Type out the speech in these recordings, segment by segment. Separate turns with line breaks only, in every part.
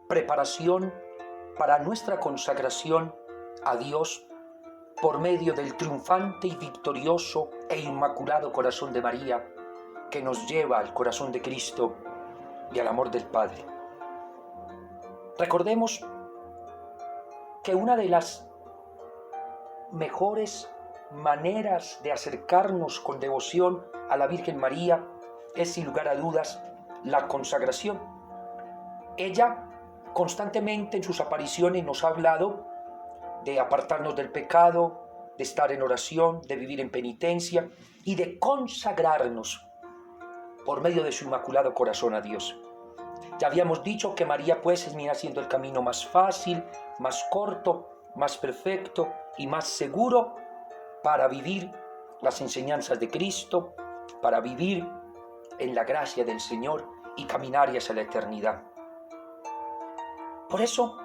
preparación para nuestra consagración a Dios por medio del triunfante y victorioso e inmaculado corazón de María, que nos lleva al corazón de Cristo y al amor del Padre. Recordemos que una de las mejores maneras de acercarnos con devoción a la Virgen María es, sin lugar a dudas, la consagración. Ella constantemente en sus apariciones nos ha hablado de apartarnos del pecado, de estar en oración, de vivir en penitencia y de consagrarnos por medio de su inmaculado corazón a Dios. Ya habíamos dicho que María pues viene haciendo el camino más fácil, más corto, más perfecto y más seguro para vivir las enseñanzas de Cristo, para vivir en la gracia del Señor y caminar hacia la eternidad. Por eso,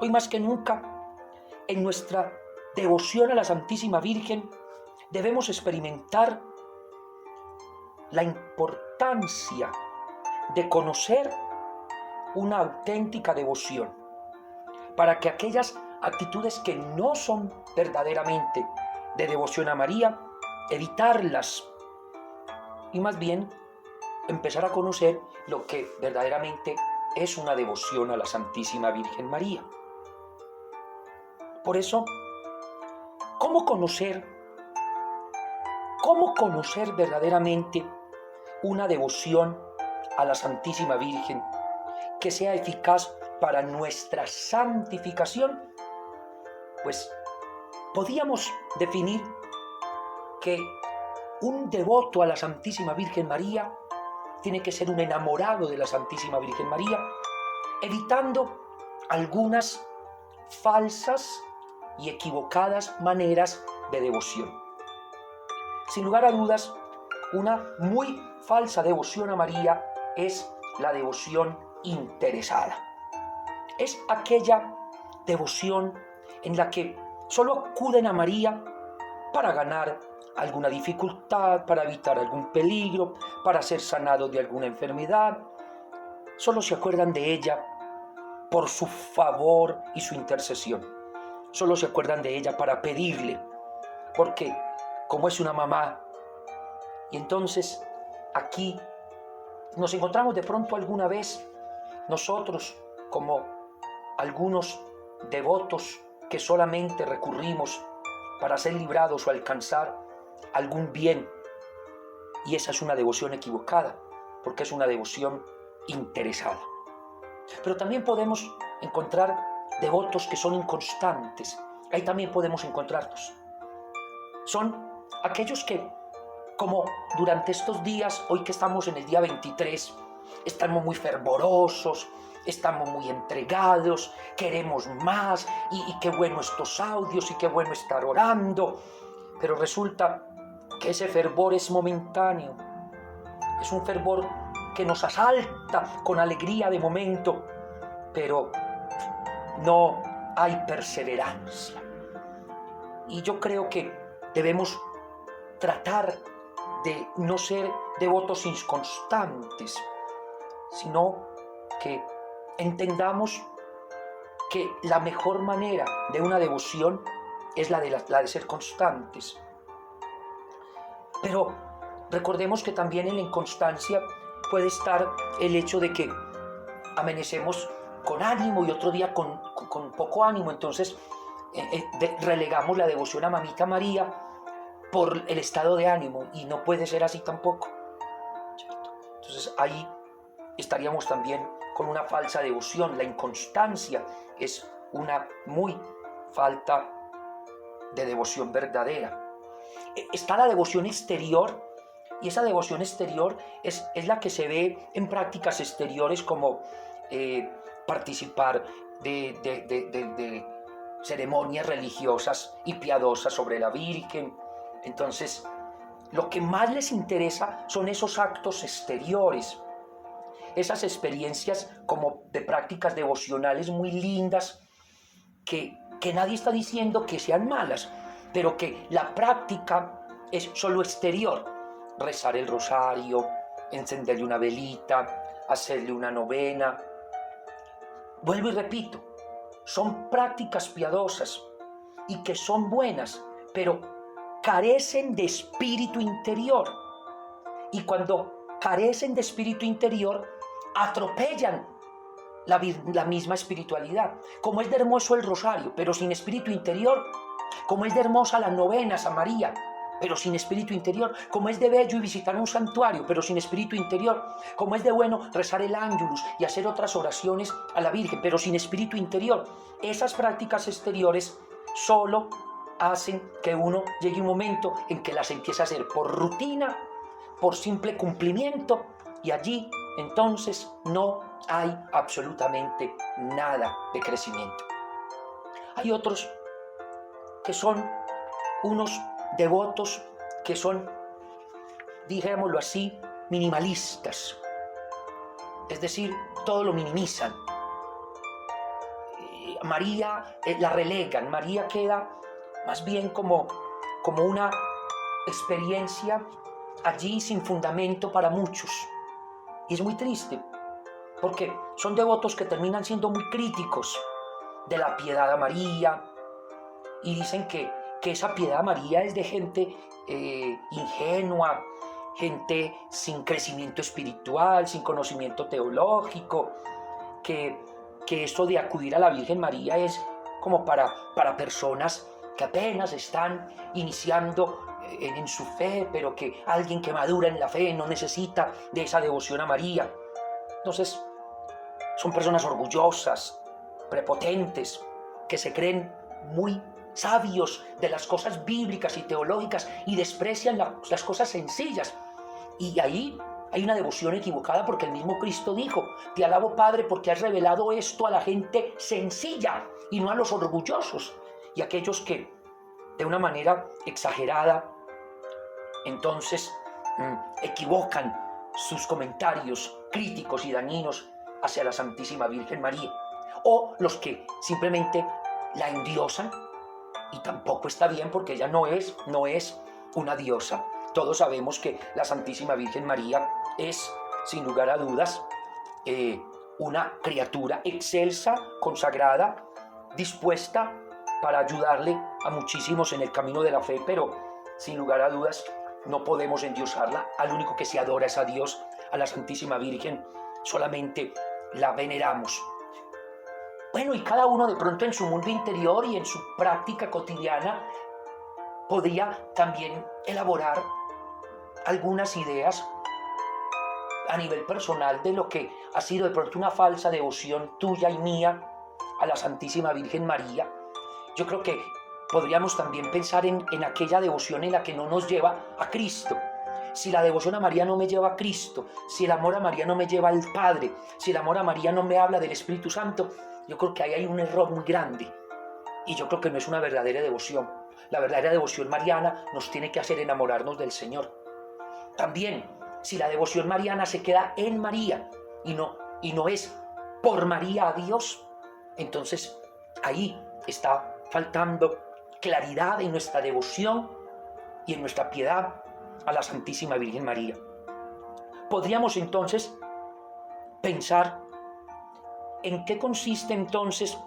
hoy más que nunca, en nuestra devoción a la Santísima Virgen, debemos experimentar la importancia de conocer una auténtica devoción, para que aquellas actitudes que no son verdaderamente de devoción a María, evitarlas y más bien empezar a conocer lo que verdaderamente es una devoción a la Santísima Virgen María. Por eso, ¿cómo conocer verdaderamente una devoción a la Santísima Virgen que sea eficaz para nuestra santificación? Pues podíamos definir que un devoto a la Santísima Virgen María tiene que ser un enamorado de la Santísima Virgen María, evitando algunas falsas y equivocadas maneras de devoción. Sin lugar a dudas, una muy falsa devoción a María es la devoción interesada. Es aquella devoción en la que solo acuden a María para ganar alguna dificultad, para evitar algún peligro, para ser sanado de alguna enfermedad. Solo se acuerdan de ella por su favor y su intercesión. Solo se acuerdan de ella para pedirle, porque como es una mamá, y entonces aquí nos encontramos de pronto alguna vez nosotros como algunos devotos que solamente recurrimos para ser librados o alcanzar algún bien, y esa es una devoción equivocada, porque es una devoción interesada. Pero también podemos encontrar devotos que son inconstantes. Ahí también podemos encontrarlos. Son aquellos que, como durante estos días, hoy que estamos en el día 23, estamos muy fervorosos, estamos muy entregados, queremos más, y qué bueno estos audios, y qué bueno estar orando. Pero resulta que ese fervor es momentáneo. Es un fervor que nos asalta con alegría de momento, pero no hay perseverancia. Y yo creo que debemos tratar de no ser devotos inconstantes, sino que entendamos que la mejor manera de una devoción es la de ser constantes. Pero recordemos que también en la inconstancia puede estar el hecho de que amanecemos con ánimo y otro día con poco ánimo. Entonces relegamos la devoción a Mamita María por el estado de ánimo, y no puede ser así tampoco, ¿cierto? Entonces ahí estaríamos también con una falsa devoción. La inconstancia es una muy falta de devoción verdadera. Está la devoción exterior, y esa devoción exterior es la que se ve en prácticas exteriores, como participar de ceremonias religiosas y piadosas sobre la Virgen. Entonces, lo que más les interesa son esos actos exteriores, esas experiencias como de prácticas devocionales muy lindas, que nadie está diciendo que sean malas, pero que la práctica es solo exterior. Rezar el rosario, encenderle una velita, hacerle una novena. vuelvo y repito, son prácticas piadosas y que son buenas, pero carecen de espíritu interior. Y cuando carecen de espíritu interior, atropellan la misma espiritualidad. Como es de hermoso el rosario, pero sin espíritu interior. Como es de hermosa las novenas a María, pero sin espíritu interior. Como es de bello y visitar un santuario, pero sin espíritu interior. Como es de bueno rezar el ángelus y hacer otras oraciones a la Virgen, pero sin espíritu interior. Esas prácticas exteriores solo hacen que uno llegue un momento en que las empieza a hacer por rutina, por simple cumplimiento, y allí entonces no hay absolutamente nada de crecimiento. Hay otros que son unos devotos que son, digámoslo así, minimalistas. Es decir, todo lo minimizan. María la relegan, María queda más bien como una experiencia allí sin fundamento para muchos. Y es muy triste, porque son devotos que terminan siendo muy críticos de la piedad a María, y dicen que esa piedad a María es de gente ingenua, gente sin crecimiento espiritual, sin conocimiento teológico, que esto de acudir a la Virgen María es como para personas que apenas están iniciando en su fe, pero que alguien que madura en la fe no necesita de esa devoción a María. Entonces, son personas orgullosas, prepotentes, que se creen muy sabios de las cosas bíblicas y teológicas y desprecian las cosas sencillas. Y ahí hay una devoción equivocada, porque el mismo Cristo dijo: te alabo, Padre, porque has revelado esto a la gente sencilla y no a los orgullosos y aquellos que de una manera exagerada entonces equivocan sus comentarios críticos y dañinos hacia la Santísima Virgen María, o los que simplemente la endiosan, y tampoco está bien, porque ella no es una diosa. Todos sabemos que la Santísima Virgen María es, sin lugar a dudas, una criatura excelsa, consagrada, dispuesta para ayudarle a muchísimos en el camino de la fe, pero sin lugar a dudas no podemos endiosarla. Al único que se adora es a Dios, a la Santísima Virgen, solamente la veneramos. Bueno, y cada uno de pronto en su mundo interior y en su práctica cotidiana podría también elaborar algunas ideas a nivel personal de lo que ha sido de pronto una falsa devoción tuya y mía a la Santísima Virgen María. Yo creo que podríamos también pensar en aquella devoción en la que no nos lleva a Cristo. Si la devoción a María no me lleva a Cristo, si el amor a María no me lleva al Padre, si el amor a María no me habla del Espíritu Santo, yo creo que ahí hay un error muy grande. Y yo creo que no es una verdadera devoción. La verdadera devoción mariana nos tiene que hacer enamorarnos del Señor. También, si la devoción mariana se queda en María y no es por María a Dios, entonces ahí está faltando claridad en nuestra devoción y en nuestra piedad a la Santísima Virgen María. Podríamos entonces pensar en qué consiste entonces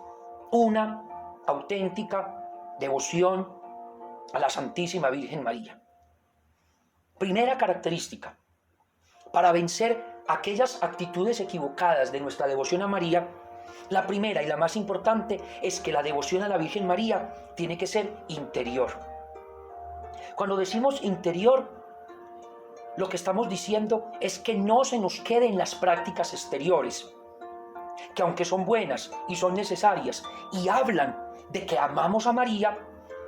una auténtica devoción a la Santísima Virgen María. Primera característica: para vencer aquellas actitudes equivocadas de nuestra devoción a María, la primera y la más importante es que la devoción a la Virgen María tiene que ser interior. Cuando decimos interior, lo que estamos diciendo es que no se nos quede en las prácticas exteriores, que aunque son buenas y son necesarias y hablan de que amamos a María,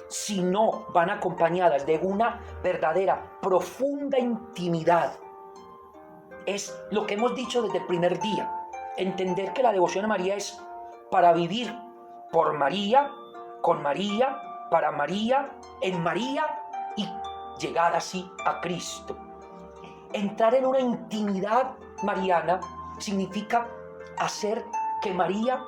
si no van acompañadas de una verdadera, profunda intimidad. Es lo que hemos dicho desde el primer día: entender que la devoción a María es para vivir por María, con María, para María, en María, y llegar así a Cristo. Entrar en una intimidad mariana significa hacer que María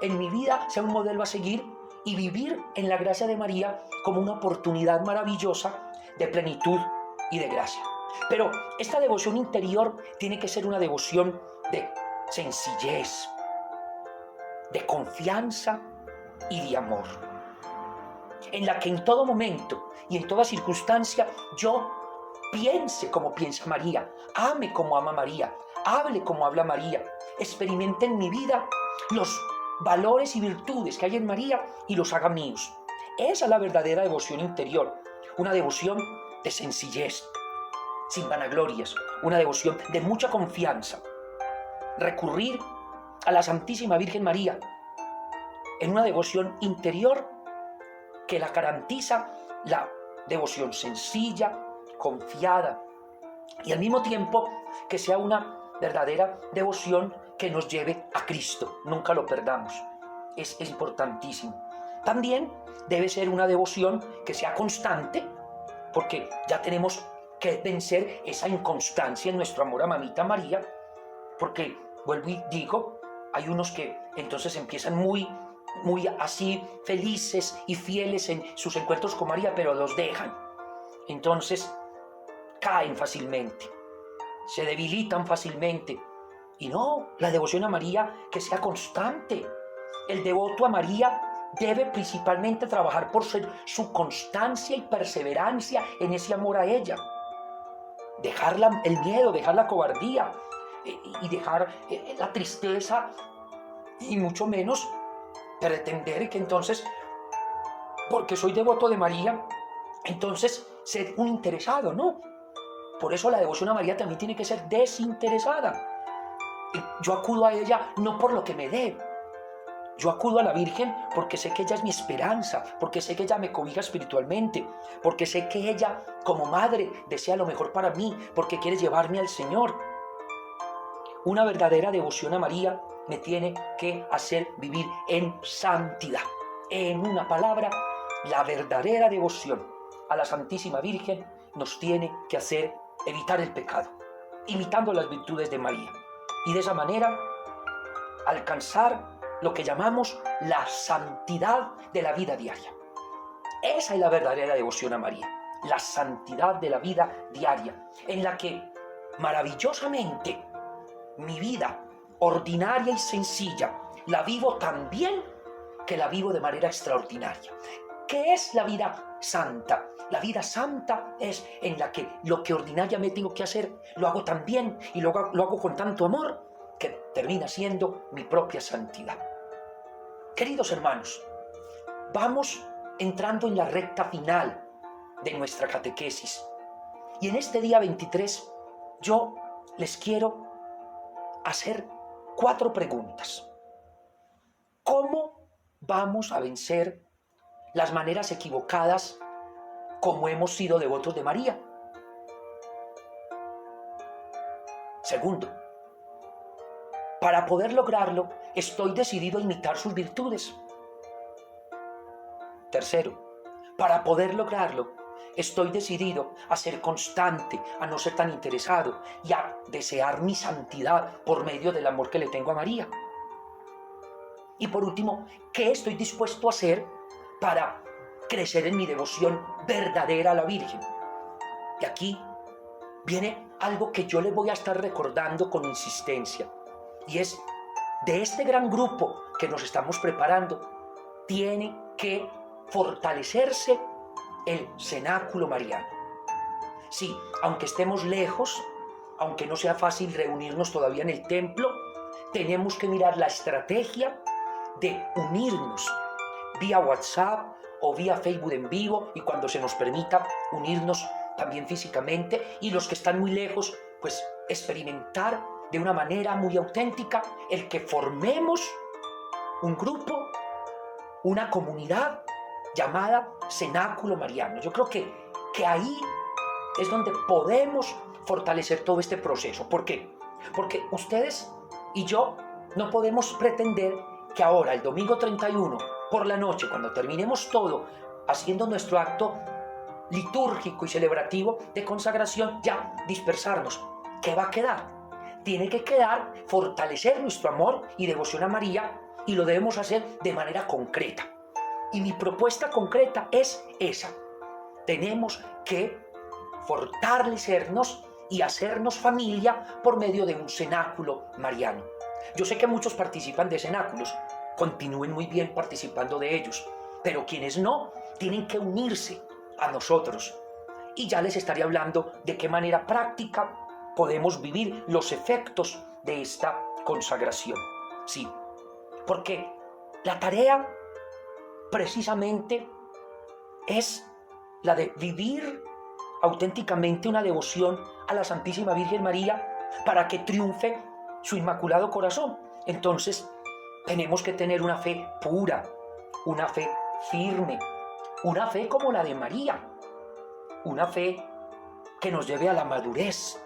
en mi vida sea un modelo a seguir y vivir en la gracia de María como una oportunidad maravillosa de plenitud y de gracia. Pero esta devoción interior tiene que ser una devoción de sencillez, de confianza y de amor, en la que en todo momento y en toda circunstancia yo piense como piensa María, ame como ama María, hable como habla María, experimente en mi vida los valores y virtudes que hay en María y los haga míos. Esa es la verdadera devoción interior, una devoción de sencillez, sin vanaglorias, una devoción de mucha confianza. Recurrir a la Santísima Virgen María en una devoción interior que la garantiza la devoción sencilla, confiada, y al mismo tiempo que sea una verdadera devoción que nos lleve a Cristo. Nunca lo perdamos, es importantísimo. También debe ser una devoción que sea constante, porque ya tenemos que vencer esa inconstancia en nuestro amor a Mamita María, porque, vuelvo y digo, hay unos que entonces empiezan muy así felices y fieles en sus encuentros con María, pero los dejan. Entonces caen fácilmente, se debilitan fácilmente. Y no, la devoción a María que sea constante. El devoto a María debe principalmente trabajar por su constancia y perseverancia en ese amor a ella. Dejar el miedo, dejar la cobardía y dejar la tristeza, y mucho menos pretender que entonces, porque soy devoto de María, entonces ser un interesado, ¿no? Por eso la devoción a María también tiene que ser desinteresada. Yo acudo a ella no por lo que me dé. Yo acudo a la Virgen porque sé que ella es mi esperanza, porque sé que ella me cobija espiritualmente, porque sé que ella, como madre, desea lo mejor para mí, porque quiere llevarme al Señor. Una verdadera devoción a María me tiene que hacer vivir en santidad. En una palabra, la verdadera devoción a la Santísima Virgen nos tiene que hacer evitar el pecado, imitando las virtudes de María. Y de esa manera, alcanzar lo que llamamos la santidad de la vida diaria. Esa es la verdadera devoción a María, la santidad de la vida diaria, en la que maravillosamente mi vida ordinaria y sencilla la vivo tan bien que la vivo de manera extraordinaria. ¿Qué es la vida santa? La vida santa es en la que lo que ordinariamente tengo que hacer lo hago tan bien y lo hago con tanto amor que termina siendo mi propia santidad. Queridos hermanos, vamos entrando en la recta final de nuestra catequesis. Y en este día 23 yo les quiero hacer 4 preguntas. ¿Cómo vamos a vencer las maneras equivocadas como hemos sido devotos de María? Segundo, para poder lograrlo, estoy decidido a imitar sus virtudes. Tercero, para poder lograrlo, estoy decidido a ser constante, a no ser tan interesado y a desear mi santidad por medio del amor que le tengo a María. Y por último, ¿qué estoy dispuesto a hacer para crecer en mi devoción verdadera a la Virgen? Y aquí viene algo que yo les voy a estar recordando con insistencia, y es de este gran grupo que nos estamos preparando, tiene que fortalecerse el cenáculo mariano. Sí, aunque estemos lejos, aunque no sea fácil reunirnos todavía en el templo, tenemos que mirar la estrategia de unirnos vía WhatsApp o vía Facebook en vivo, y cuando se nos permita unirnos también físicamente, y los que están muy lejos, pues experimentar de una manera muy auténtica el que formemos un grupo, una comunidad llamada Cenáculo Mariano. Yo creo que ahí es donde podemos fortalecer todo este proceso. ¿Por qué? Porque ustedes y yo no podemos pretender que ahora, el domingo 31, por la noche, cuando terminemos todo, haciendo nuestro acto litúrgico y celebrativo de consagración, ya dispersarnos. ¿Qué va a quedar? Tiene que quedar fortalecer nuestro amor y devoción a María, y lo debemos hacer de manera concreta. Y mi propuesta concreta es esa. Tenemos que fortalecernos y hacernos familia por medio de un cenáculo mariano. Yo sé que muchos participan de cenáculos, continúen muy bien participando de ellos, pero quienes no, tienen que unirse a nosotros. Y ya les estaré hablando de qué manera práctica podemos vivir los efectos de esta consagración. Sí, porque la tarea precisamente es la de vivir auténticamente una devoción a la Santísima Virgen María para que triunfe su Inmaculado Corazón. Entonces, tenemos que tener una fe pura, una fe firme, una fe como la de María, una fe que nos lleve a la madurez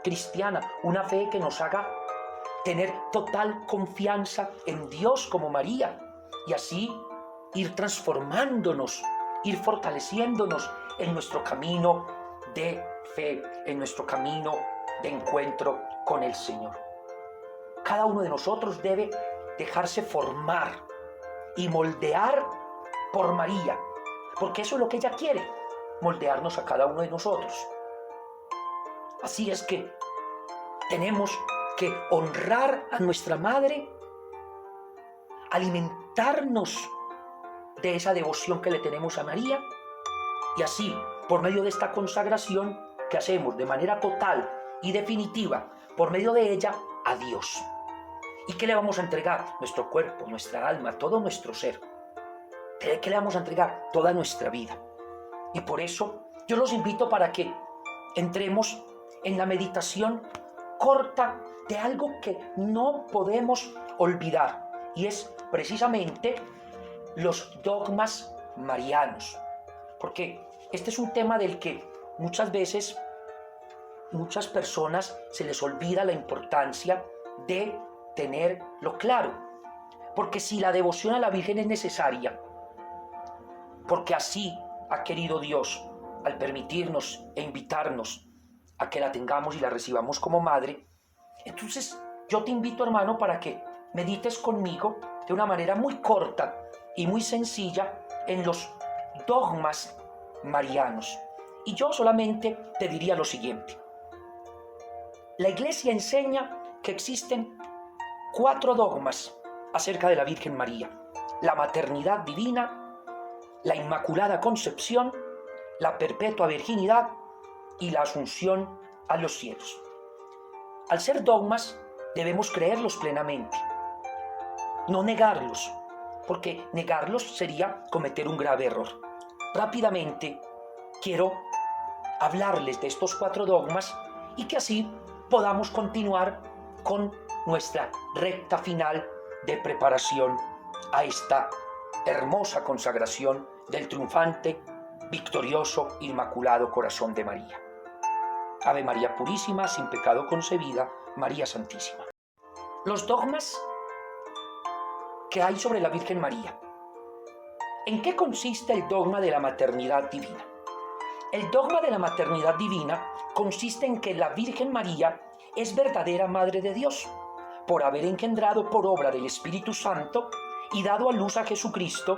cristiana, una fe que nos haga tener total confianza en Dios como María, y así ir transformándonos, ir fortaleciéndonos en nuestro camino de fe, en nuestro camino de encuentro con el Señor. Cada uno de nosotros debe dejarse formar y moldear por María, porque eso es lo que ella quiere, moldearnos a cada uno de nosotros. Así es que tenemos que honrar a nuestra Madre, alimentarnos de esa devoción que le tenemos a María, y así, por medio de esta consagración que hacemos de manera total y definitiva, por medio de ella, a Dios. ¿Y qué le vamos a entregar? Nuestro cuerpo, nuestra alma, todo nuestro ser. ¿Qué le vamos a entregar? Toda nuestra vida. Y por eso yo los invito para que entremos en la meditación corta de algo que no podemos olvidar, y es precisamente los dogmas marianos. Porque este es un tema del que muchas veces muchas personas se les olvida la importancia de tenerlo claro. Porque si la devoción a la Virgen es necesaria, porque así ha querido Dios al permitirnos e invitarnos a que la tengamos y la recibamos como madre, entonces yo te invito, hermano, para que medites conmigo de una manera muy corta y muy sencilla en los dogmas marianos. Y yo solamente te diría lo siguiente. La Iglesia enseña que existen 4 dogmas acerca de la Virgen María: la maternidad divina, la Inmaculada Concepción, la perpetua virginidad y la asunción a los cielos. Al ser dogmas, debemos creerlos plenamente, no negarlos, porque negarlos sería cometer un grave error. Rápidamente quiero hablarles de estos 4 dogmas y que así podamos continuar con nuestra recta final de preparación a esta hermosa consagración del triunfante, victorioso, Inmaculado Corazón de María. Ave María Purísima, sin pecado concebida, María Santísima. Los dogmas que hay sobre la Virgen María. ¿En qué consiste el dogma de la maternidad divina? El dogma de la maternidad divina consiste en que la Virgen María es verdadera Madre de Dios, por haber engendrado por obra del Espíritu Santo y dado a luz a Jesucristo,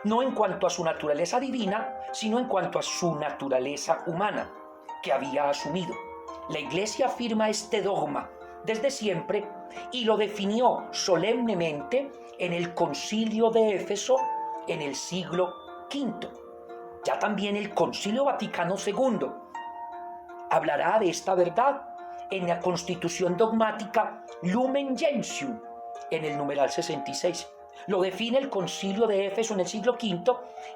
no en cuanto a su naturaleza divina, sino en cuanto a su naturaleza humana, que había asumido. La Iglesia afirma este dogma desde siempre y lo definió solemnemente en el Concilio de Éfeso en el siglo V. Ya también el Concilio Vaticano II hablará de esta verdad en la Constitución Dogmática Lumen Gentium, en el numeral 66. Lo define el Concilio de Éfeso en el siglo V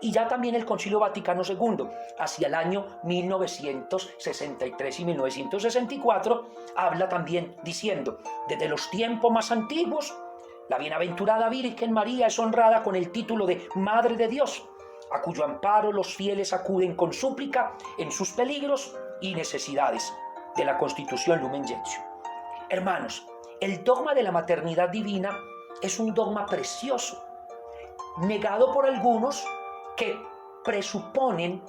y ya también el Concilio Vaticano II, hacia el año 1963 y 1964, habla también diciendo: desde los tiempos más antiguos, la bienaventurada Virgen María es honrada con el título de Madre de Dios, a cuyo amparo los fieles acuden con súplica en sus peligros y necesidades. De la Constitución Lumen Gentium. Hermanos, el dogma de la maternidad divina es un dogma precioso, negado por algunos que presuponen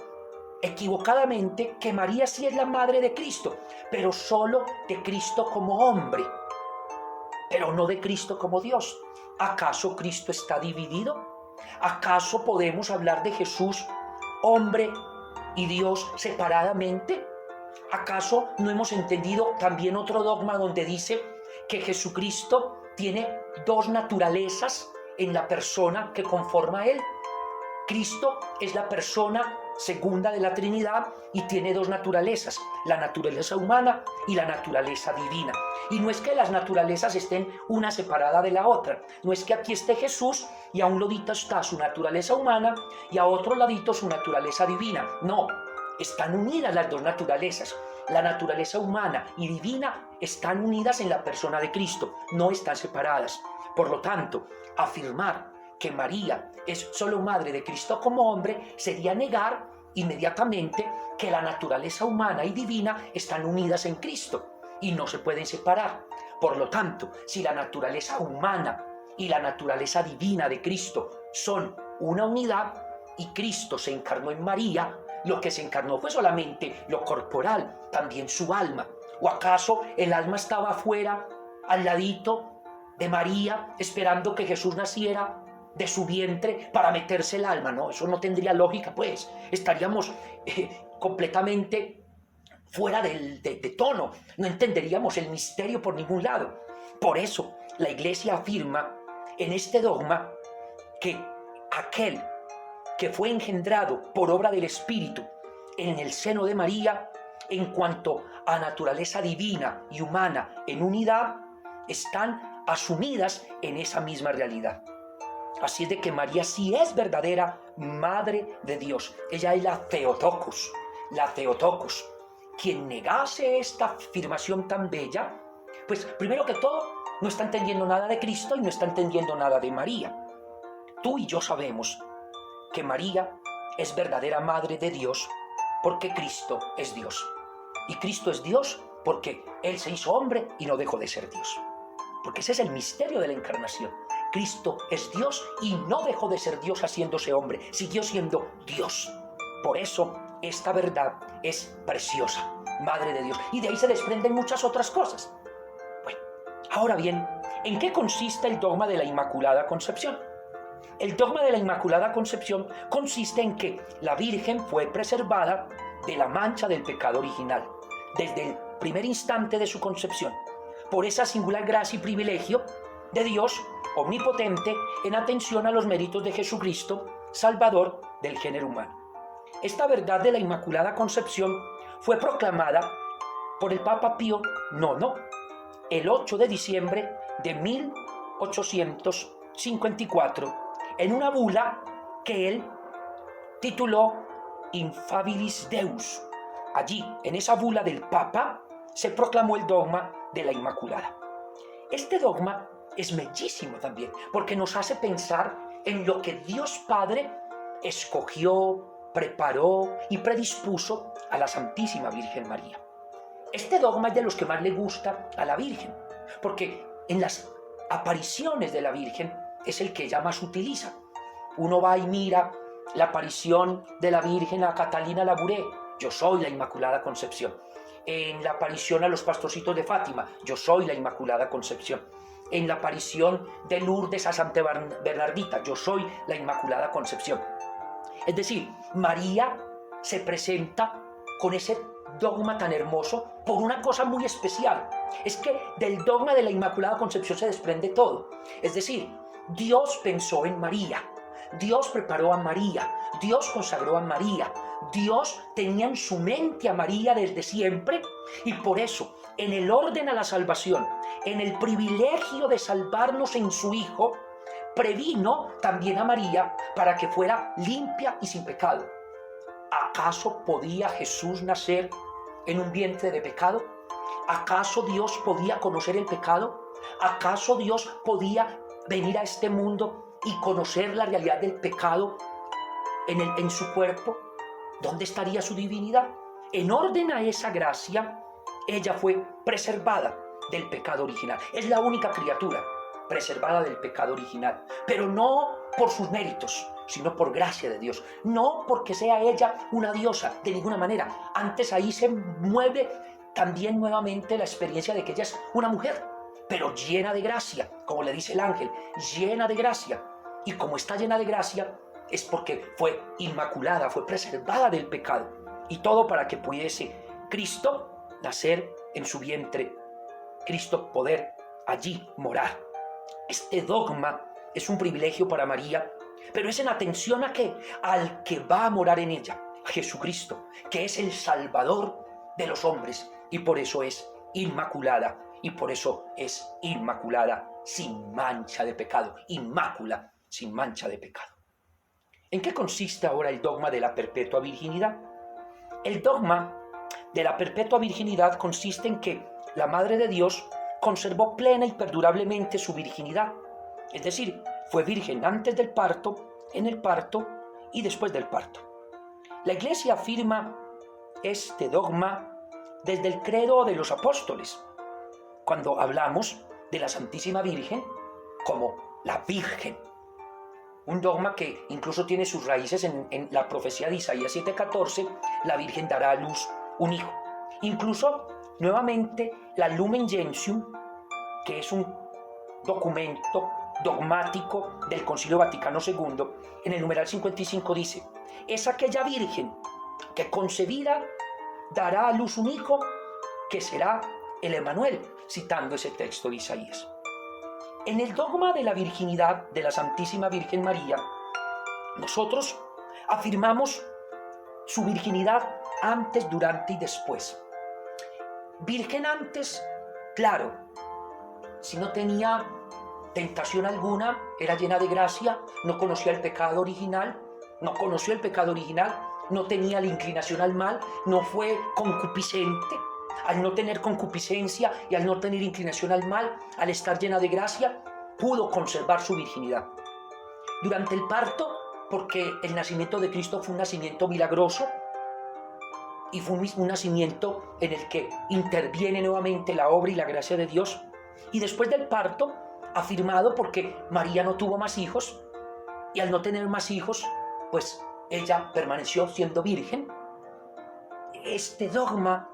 equivocadamente que María sí es la madre de Cristo, pero solo de Cristo como hombre, pero no de Cristo como Dios. ¿Acaso Cristo está dividido? ¿Acaso podemos hablar de Jesús, hombre y Dios, separadamente? ¿Acaso no hemos entendido también otro dogma donde dice que Jesucristo tiene 2 naturalezas, en la persona que conforma a Él. Cristo es la persona segunda de la Trinidad y tiene dos naturalezas, la naturaleza humana y la naturaleza divina. Y no es que las naturalezas estén una separada de la otra, no es que aquí esté Jesús y a un ladito está su naturaleza humana y a otro ladito su naturaleza divina. No, están unidas las dos naturalezas. La naturaleza humana y divina están unidas en la persona de Cristo, no están separadas. Por lo tanto, afirmar que María es solo madre de Cristo como hombre sería negar inmediatamente que la naturaleza humana y divina están unidas en Cristo y no se pueden separar. Por lo tanto, si la naturaleza humana y la naturaleza divina de Cristo son una unidad y Cristo se encarnó en María, lo que se encarnó fue solamente lo corporal, también su alma. ¿O acaso el alma estaba afuera, al ladito de María, esperando que Jesús naciera de su vientre para meterse el alma? No, eso no tendría lógica, pues estaríamos completamente fuera de tono, no entenderíamos el misterio por ningún lado. Por eso la Iglesia afirma en este dogma que aquel que fue engendrado por obra del Espíritu en el seno de María, en cuanto a naturaleza divina y humana en unidad, están asumidas en esa misma realidad. Así es de que María sí es verdadera Madre de Dios. Ella es la Theotokos, Quien negase esta afirmación tan bella, pues primero que todo, no está entendiendo nada de Cristo y no está entendiendo nada de María. Tú y yo sabemos que María es verdadera Madre de Dios porque Cristo es Dios. Y Cristo es Dios porque Él se hizo hombre y no dejó de ser Dios. Porque ese es el misterio de la encarnación. Cristo es Dios y no dejó de ser Dios haciéndose hombre, siguió siendo Dios. Por eso esta verdad es preciosa, Madre de Dios. Y de ahí se desprenden muchas otras cosas. Bueno, ahora bien, ¿en qué consiste el dogma de la Inmaculada Concepción? El dogma de la Inmaculada Concepción consiste en que la Virgen fue preservada de la mancha del pecado original, desde el primer instante de su concepción, por esa singular gracia y privilegio de Dios omnipotente en atención a los méritos de Jesucristo, Salvador del género humano. Esta verdad de la Inmaculada Concepción fue proclamada por el Papa Pío IX el 8 de diciembre de 1854 en una bula que él tituló Infabilis Deus. Allí, en esa bula del Papa, se proclamó el dogma de la Inmaculada. Este dogma es bellísimo también, porque nos hace pensar en lo que Dios Padre escogió, preparó y predispuso a la Santísima Virgen María. Este dogma es de los que más le gusta a la Virgen, porque en las apariciones de la Virgen es el que ella más utiliza. Uno va y mira la aparición de la Virgen a Catalina Labouré, yo soy la Inmaculada Concepción. En la aparición a los pastorcitos de Fátima, yo soy la Inmaculada Concepción. En la aparición de Lourdes a Santa Bernardita, yo soy la Inmaculada Concepción. Es decir, María se presenta con ese dogma tan hermoso por una cosa muy especial. Es que del dogma de la Inmaculada Concepción se desprende todo. Es decir, Dios pensó en María, Dios preparó a María, Dios consagró a María, Dios tenía en su mente a María desde siempre y por eso, en el orden a la salvación, en el privilegio de salvarnos en su Hijo, previno también a María para que fuera limpia y sin pecado. ¿Acaso podía Jesús nacer en un vientre de pecado? ¿Acaso Dios podía conocer el pecado? ¿Acaso Dios podía venir a este mundo y conocer la realidad del pecado en su cuerpo? ¿Dónde estaría su divinidad? En orden a esa gracia, ella fue preservada del pecado original. Es la única criatura preservada del pecado original, pero no por sus méritos, sino por gracia de Dios. No porque sea ella una diosa, de ninguna manera. Antes ahí se mueve también nuevamente la experiencia de que ella es una mujer, pero llena de gracia, como le dice el ángel, llena de gracia. Y como está llena de gracia, es porque fue inmaculada, fue preservada del pecado. Y todo para que pudiese Cristo nacer en su vientre, Cristo poder allí morar. Este dogma es un privilegio para María, pero es en atención a qué, al que va a morar en ella, a Jesucristo, que es el Salvador de los hombres, y por eso es inmaculada, y por eso es inmaculada, sin mancha de pecado, inmácula, sin mancha de pecado. ¿En qué consiste ahora el dogma de la perpetua virginidad? El dogma de la perpetua virginidad consiste en que la Madre de Dios conservó plena y perdurablemente su virginidad, es decir, fue virgen antes del parto, en el parto y después del parto. La Iglesia afirma este dogma desde el credo de los apóstoles, cuando hablamos de la Santísima Virgen como la Virgen. Un dogma que incluso tiene sus raíces en la profecía de Isaías 7:14, la Virgen dará a luz un hijo. Incluso, nuevamente, la Lumen Gentium, que es un documento dogmático del Concilio Vaticano II, en el numeral 55 dice: es aquella Virgen que concebida dará a luz un hijo que será el Emmanuel, citando ese texto de Isaías. En el dogma de la virginidad de la Santísima Virgen María, nosotros afirmamos su virginidad antes, durante y después. Virgen antes, claro, si no tenía tentación alguna, era llena de gracia, no conocía el pecado original, no tenía la inclinación al mal, no fue concupiscente. Al no tener concupiscencia y al no tener inclinación al mal, al estar llena de gracia, pudo conservar su virginidad. Durante el parto, porque el nacimiento de Cristo fue un nacimiento milagroso y fue un nacimiento en el que interviene nuevamente la obra y la gracia de Dios. Y después del parto, afirmado porque María no tuvo más hijos, y al no tener más hijos, pues ella permaneció siendo virgen. Este dogma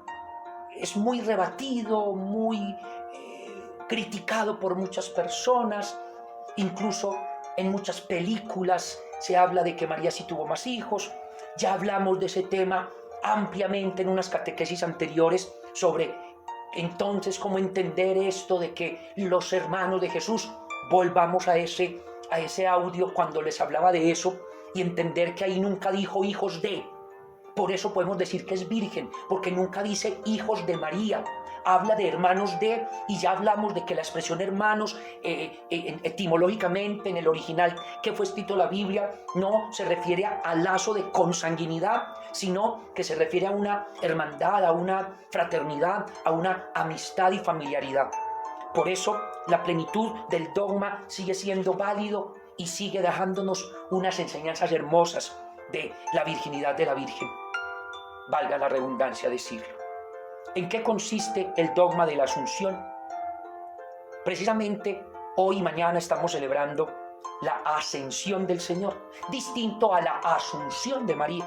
es muy rebatido, muy criticado por muchas personas, incluso en muchas películas se habla de que María sí tuvo más hijos. Ya hablamos de ese tema ampliamente en unas catequesis anteriores sobre entonces cómo entender esto de que los hermanos de Jesús, volvamos a ese audio cuando les hablaba de eso y entender que ahí nunca dijo hijos de. Por eso podemos decir que es virgen, porque nunca dice hijos de María. Habla de hermanos de, y ya hablamos de que la expresión hermanos, etimológicamente en el original que fue escrito en la Biblia, no se refiere al lazo de consanguinidad, sino que se refiere a una hermandad, a una fraternidad, a una amistad y familiaridad. Por eso la plenitud del dogma sigue siendo válido y sigue dejándonos unas enseñanzas hermosas de la virginidad de la Virgen. Valga la redundancia decirlo. ¿En qué consiste el dogma de la Asunción? Precisamente hoy y mañana estamos celebrando la ascensión del Señor, distinto a la asunción de María,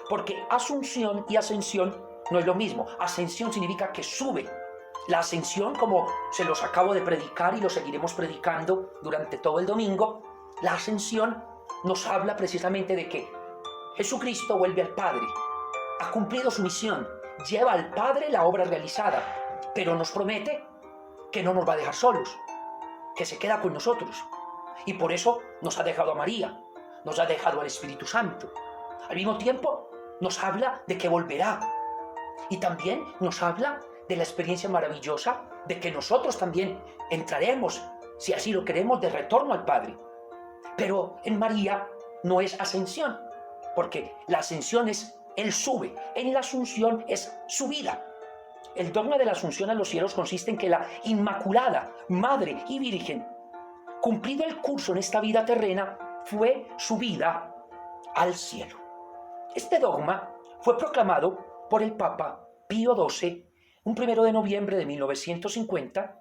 porque asunción y ascensión no es lo mismo. Ascensión significa que sube. La ascensión, como se los acabo de predicar y lo seguiremos predicando durante todo el domingo, la ascensión nos habla precisamente de que Jesucristo vuelve al Padre, ha cumplido su misión, lleva al Padre la obra realizada, pero nos promete que no nos va a dejar solos, que se queda con nosotros. Y por eso nos ha dejado a María, nos ha dejado al Espíritu Santo. Al mismo tiempo nos habla de que volverá. Y también nos habla de la experiencia maravillosa de que nosotros también entraremos, si así lo queremos, de retorno al Padre. Pero en María no es ascensión, porque la ascensión es Él sube, en la asunción es subida. El dogma de la asunción a los cielos consiste en que la Inmaculada, Madre y Virgen, cumplido el curso en esta vida terrena, fue subida al cielo. Este dogma fue proclamado por el Papa Pío XII un 1 de noviembre de 1950,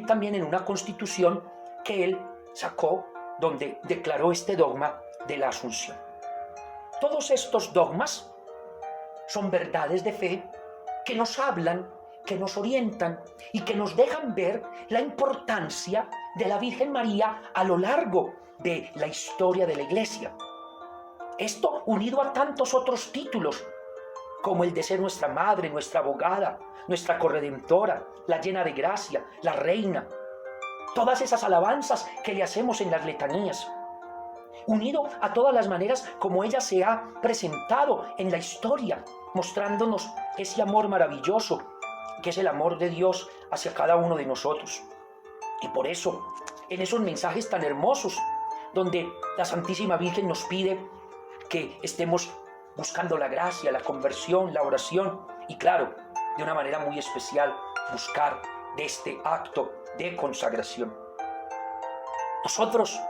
también en una constitución que él sacó, donde declaró este dogma de la Asunción. Todos estos dogmas son verdades de fe que nos hablan, que nos orientan y que nos dejan ver la importancia de la Virgen María a lo largo de la historia de la Iglesia. Esto unido a tantos otros títulos, como el de ser nuestra madre, nuestra abogada, nuestra corredentora, la llena de gracia, la reina. todas esas alabanzas que le hacemos en las letanías, unido a todas las maneras como ella se ha presentado en la historia, mostrándonos ese amor maravilloso que es el amor de Dios hacia cada uno de nosotros. Y por eso, en esos mensajes tan hermosos, donde la Santísima Virgen nos pide que estemos buscando la gracia, la conversión, la oración, y claro, de una manera muy especial, buscar de este acto de consagración. Nosotros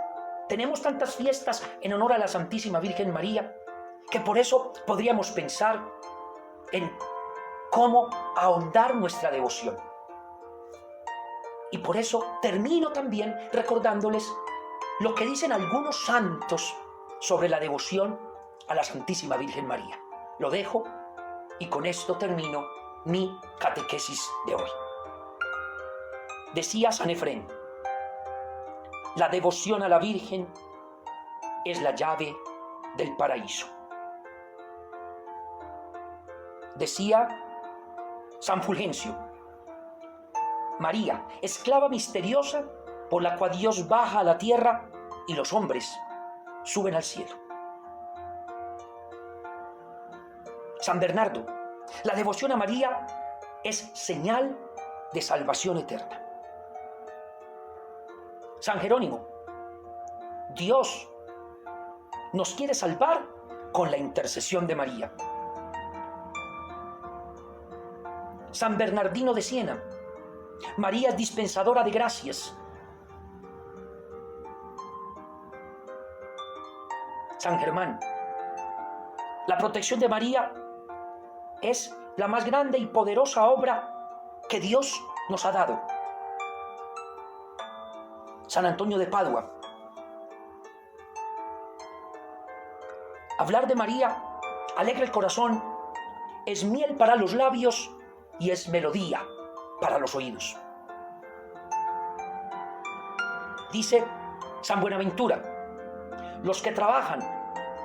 tenemos tantas fiestas en honor a la Santísima Virgen María, que por eso podríamos pensar en cómo ahondar nuestra devoción. Y por eso termino también recordándoles lo que dicen algunos santos sobre la devoción a la Santísima Virgen María. Lo dejo y con esto termino mi catequesis de hoy. Decía San Efrén: la devoción a la Virgen es la llave del paraíso. Decía San Fulgencio: María, esclava misteriosa por la cual Dios baja a la tierra y los hombres suben al cielo. San Bernardo: la devoción a María es señal de salvación eterna. San Jerónimo: Dios nos quiere salvar con la intercesión de María. San Bernardino de Siena: María es dispensadora de gracias. San Germán: la protección de María es la más grande y poderosa obra que Dios nos ha dado. San Antonio de Padua: hablar de María alegra el corazón, es miel para los labios y es melodía para los oídos. Dice San Buenaventura: los que trabajan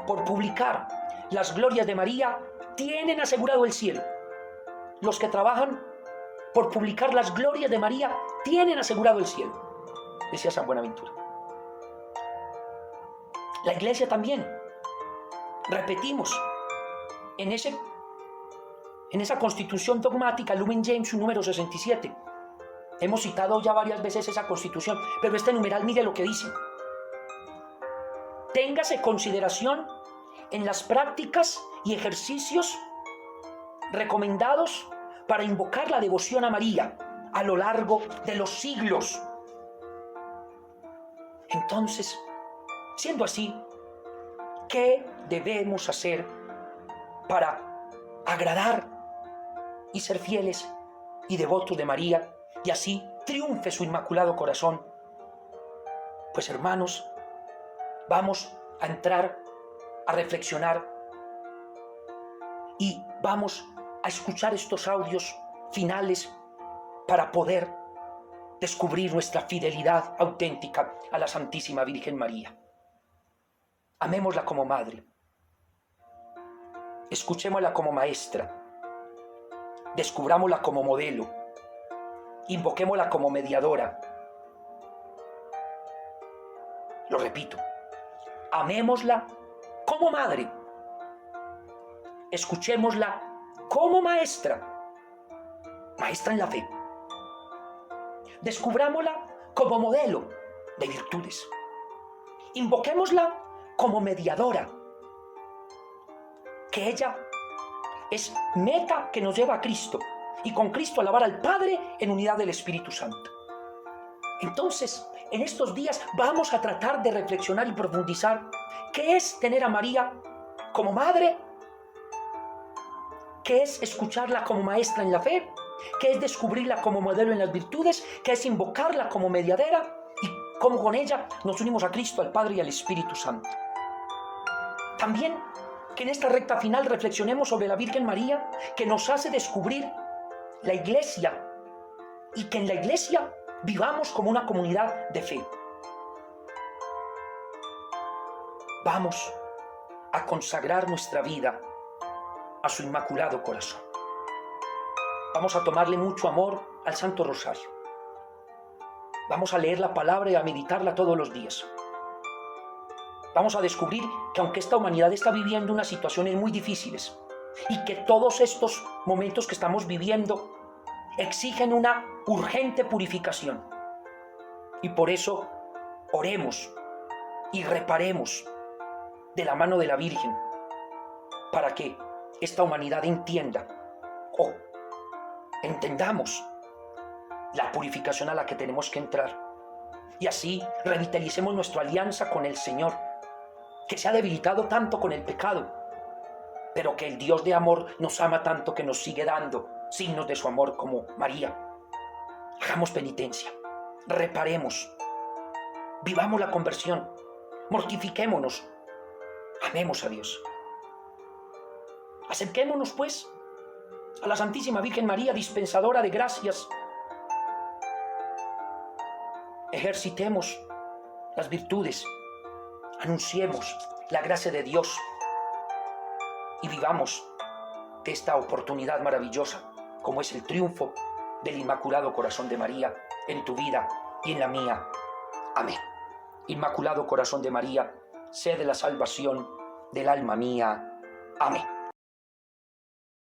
por publicar las glorias de María tienen asegurado el cielo. Los que trabajan por publicar las glorias de María tienen asegurado el cielo, decía San Buenaventura. La Iglesia también, repetimos, en esa constitución dogmática, Lumen Gentium número 67, hemos citado ya varias veces esa constitución, pero este numeral, mire lo que dice: téngase consideración en las prácticas y ejercicios recomendados para invocar la devoción a María a lo largo de los siglos. Entonces, siendo así, ¿qué debemos hacer para agradar y ser fieles y devotos de María, y así triunfe su inmaculado corazón? Pues hermanos, vamos a entrar a reflexionar y vamos a escuchar estos audios finales para poder descubrir nuestra fidelidad auténtica a la Santísima Virgen María. Amémosla como madre, escuchémosla como maestra, descubrámosla como modelo, invoquémosla como mediadora. Lo repito, amémosla como madre, escuchémosla como maestra en la fe, descubrámosla como modelo de virtudes, invoquémosla como mediadora, que ella es meta que nos lleva a Cristo, y con Cristo alabar al Padre en unidad del Espíritu Santo. Entonces, en estos días vamos a tratar de reflexionar y profundizar qué es tener a María como madre, qué es escucharla como maestra en la fe, qué es descubrirla como modelo en las virtudes, qué es invocarla como mediadora y cómo con ella nos unimos a Cristo, al Padre y al Espíritu Santo. También que en esta recta final reflexionemos sobre la Virgen María, que nos hace descubrir la Iglesia y que en la Iglesia vivamos como una comunidad de fe. Vamos a consagrar nuestra vida a su Inmaculado Corazón. Vamos a tomarle mucho amor al Santo Rosario. Vamos a leer la palabra y a meditarla todos los días. Vamos a descubrir que aunque esta humanidad está viviendo unas situaciones muy difíciles y que todos estos momentos que estamos viviendo exigen una urgente purificación, y por eso oremos y reparemos de la mano de la Virgen para que esta humanidad entienda o entendamos la purificación a la que tenemos que entrar, y así revitalicemos nuestra alianza con el Señor, que se ha debilitado tanto con el pecado, pero que el Dios de amor nos ama tanto que nos sigue dando signos de su amor como María. Hagamos penitencia, reparemos, vivamos la conversión, mortifiquémonos, amemos a Dios. Acerquémonos pues a la Santísima Virgen María, dispensadora de gracias. Ejercitemos las virtudes, anunciemos la gracia de Dios y vivamos de esta oportunidad maravillosa, como es el triunfo del Inmaculado Corazón de María en tu vida y en la mía. Amén. Inmaculado Corazón de María, sé de la salvación del alma mía. Amén.